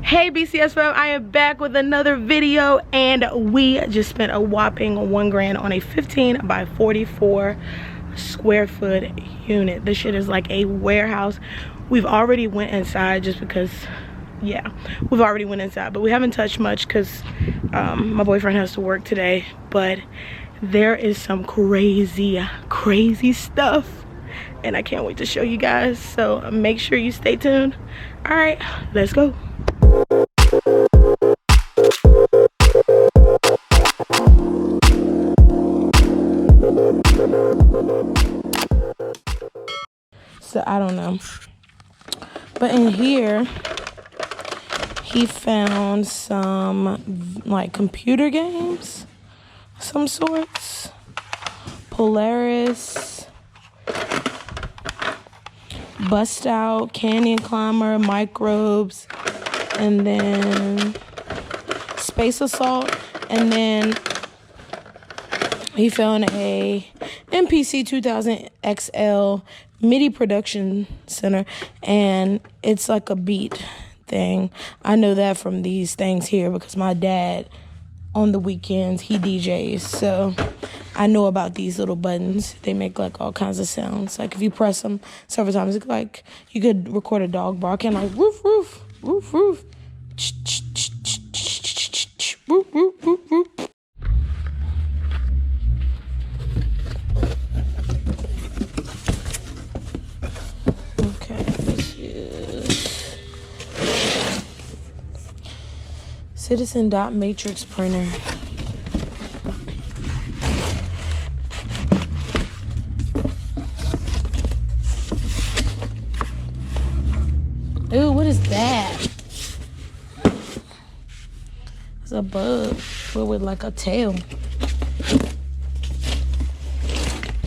Hey BCS fam, I am back with another video, and we just spent a whopping $1 grand on a 15 by 44 square foot unit. This shit is like a warehouse. We've already went inside just because, yeah, we've already went inside, but we haven't touched much because my boyfriend has to work today. But there is some crazy stuff, and I can't wait to show you guys, so make sure you stay tuned. All right, let's go. So I don't know, but in here he found some like computer games, some sorts, Polaris, Bust Out, Canyon Climber, Microbes, and then Space Assault, and then he found a MPC 2000 XL MIDI production center, and it's like a beat thing. I know that from these things here because my dad on the weekends he DJs, so I know about these little buttons. They make like all kinds of sounds. Like if you press them several times, it's like you could record a dog barking, like woof woof woof woof, woof woof woof woof. Citizen dot matrix printer. Ooh, what is that? It's a bug, but with like a tail.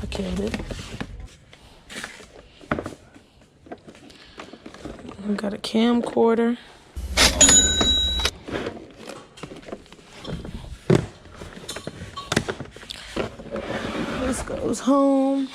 I killed it. We got a camcorder. This goes home.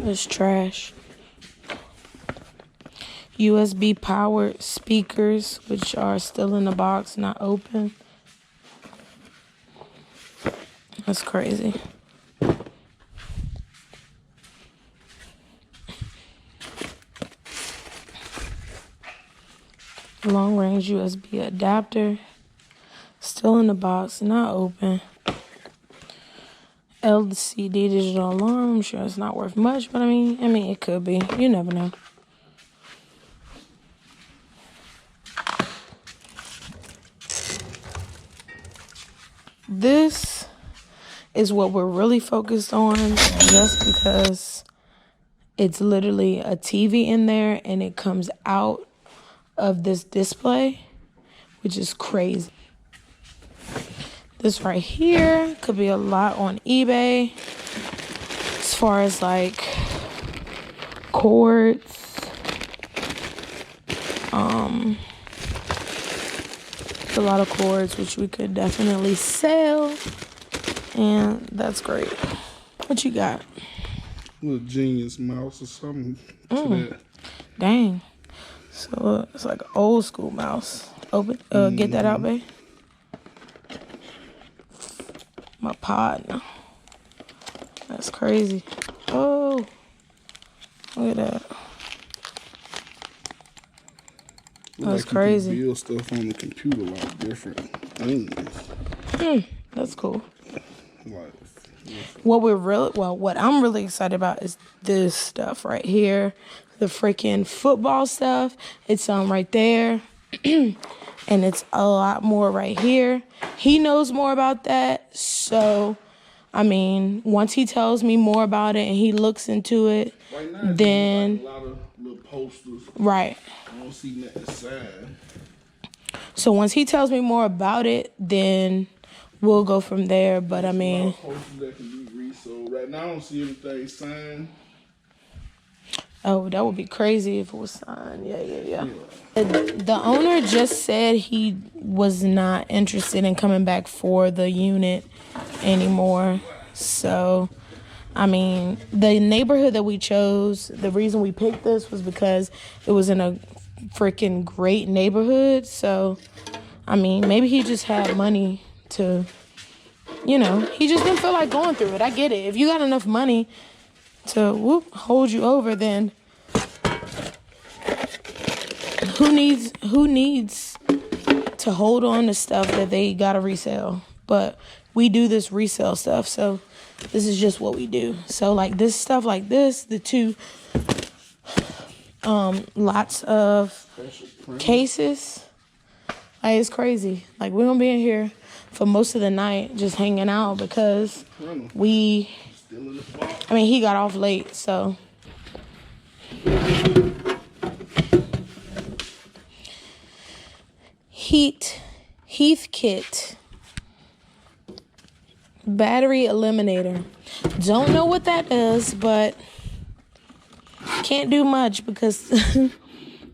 It's trash. USB powered speakers, which are still in the box, not open. That's crazy. Long range USB adapter, still in the box, not open. LCD digital alarm. I'm sure it's not worth much, but I mean it could be. You never know. This is what we're really focused on, just because it's literally a TV in there and it comes out of this display, which is crazy. This right here could be a lot on eBay as far as like cords. A lot of cords, which we could definitely sell, and that's great. What you got? A little Genius mouse or something to that. Dang. So it's like an old school mouse. Open. Get that out, babe. My pod. That's crazy. Oh, look at that. That's crazy. You can build stuff on the computer like different things. That's cool. Like, what I'm really excited about is this stuff right here. The freaking football stuff. It's right there. And it's a lot more right here. He knows more about that, so I mean, once he tells me more about it and he looks into it, right now, then like a lot of little posters. Right. I don't see nothing signed. So once he tells me more about it, then we'll go from there. But I mean, posters that can be resold. Right now, I don't see anything signed. oh, that would be crazy if it was signed. Yeah. The owner just said he was not interested in coming back for the unit anymore. So, I mean, the neighborhood that we chose, the reason we picked this was because it was in a freaking great neighborhood. So, I mean, maybe he just had money to, you know, he just didn't feel like going through it. I get it. If you got enough money to hold you over, then who needs to hold on to stuff that they gotta resell? But we do this resale stuff, so this is just what we do. So like this stuff like this, the two lots of cases, like it's crazy. Like we're gonna be in here for most of the night just hanging out because he got off late, so Heath kit, battery eliminator. Don't know what that does, but can't do much because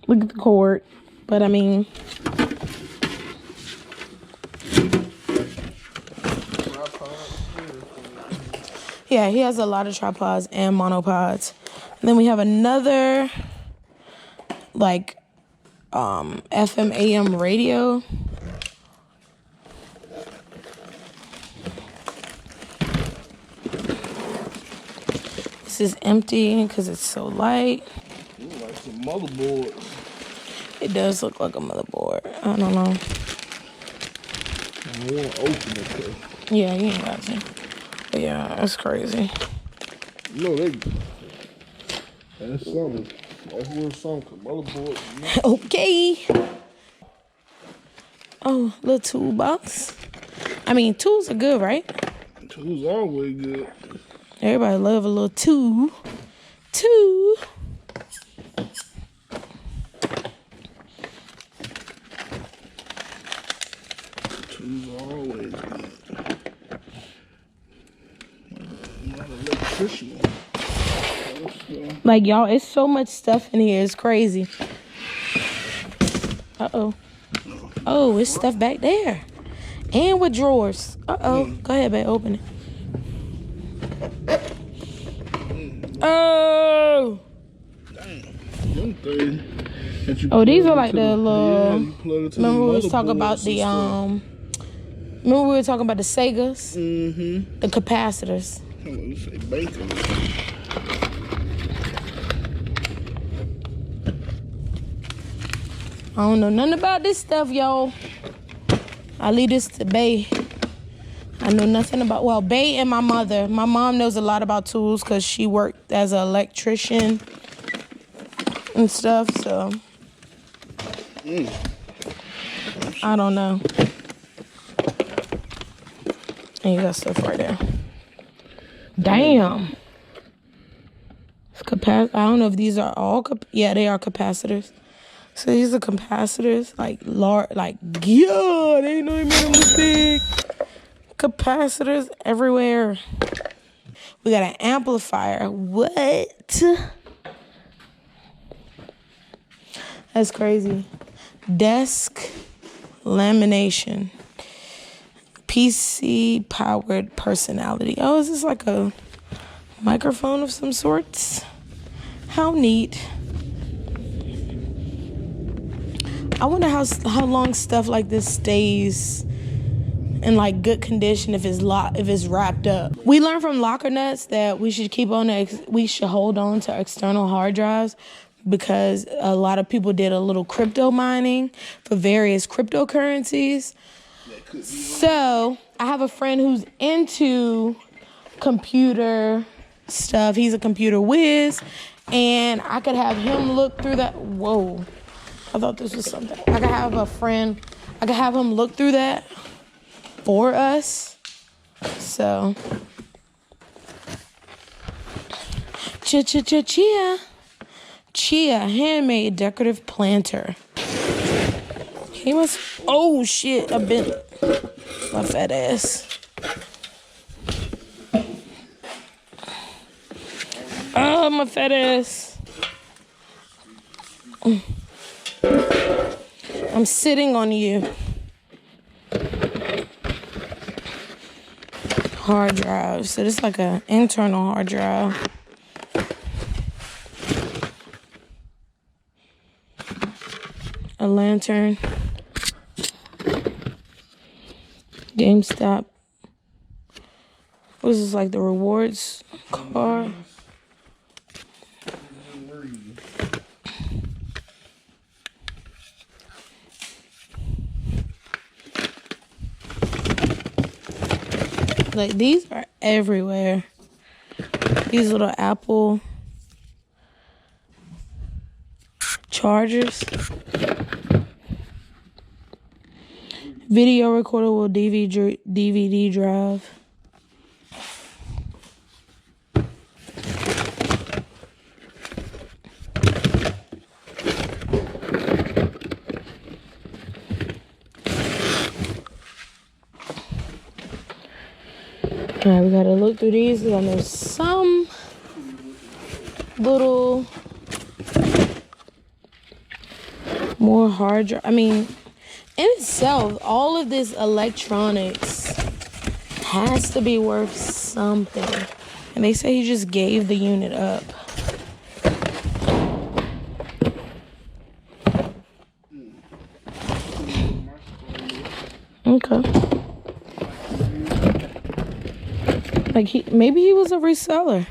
look at the cord. But I mean, yeah, he has a lot of tripods and monopods. And then we have another like FM AM radio. This is empty because it's so light. Looks like some motherboards. It does look like a motherboard. I don't know. I don't want to open it though. Yeah, you ain't got to. But yeah, that's crazy. No, that's something. That's worth something. Motherboard. Okay. Oh, little tool box. I mean, tools are good, right? Tools always good. Everybody love a little tool. Tools always good. Not an electrician. Like, y'all, it's so much stuff in here. It's crazy. Uh-oh. Oh, it's stuff back there. And with drawers. Uh-oh. Go ahead, babe. Open it. Oh! Oh, these are like the little... Remember we was talking about the... Remember we were talking about the Segas? Mm-hmm. The capacitors. You say bacon. I don't know nothing about this stuff, y'all. I leave this to Bay. I know nothing about, well, Bay and my mother. My mom knows a lot about tools because she worked as an electrician and stuff, so. I don't know. And you got stuff right there. Damn. I don't know if these are all, yeah, they are capacitors. So these are capacitors, like large, like, yeah, they ain't know they made a mistake. Capacitors everywhere. We got an amplifier. What? That's crazy. Desk lamination. PC powered personality. Oh, is this like a microphone of some sorts? How neat. I wonder how long stuff like this stays in like good condition if it's wrapped up. We learned from Locker Nuts that we should hold on to external hard drives because a lot of people did a little crypto mining for various cryptocurrencies. So I have a friend who's into computer stuff. He's a computer whiz, and I could have him look through that. Whoa. I thought this was something. I could have him look through that for us. So, chia. Chia handmade decorative planter. He must. Oh shit! I've been my fat ass. Oh, my fat ass. I'm sitting on you. Hard drive. So this is like an internal hard drive. A lantern. GameStop. What is this, like the rewards card? Like, these are everywhere. These little Apple chargers. Video recorder with DVD drive. All right, we gotta look through these because I know some little more hard drive. I mean, in itself, all of this electronics has to be worth something. And they say he just gave the unit up. Okay. Like maybe he was a reseller.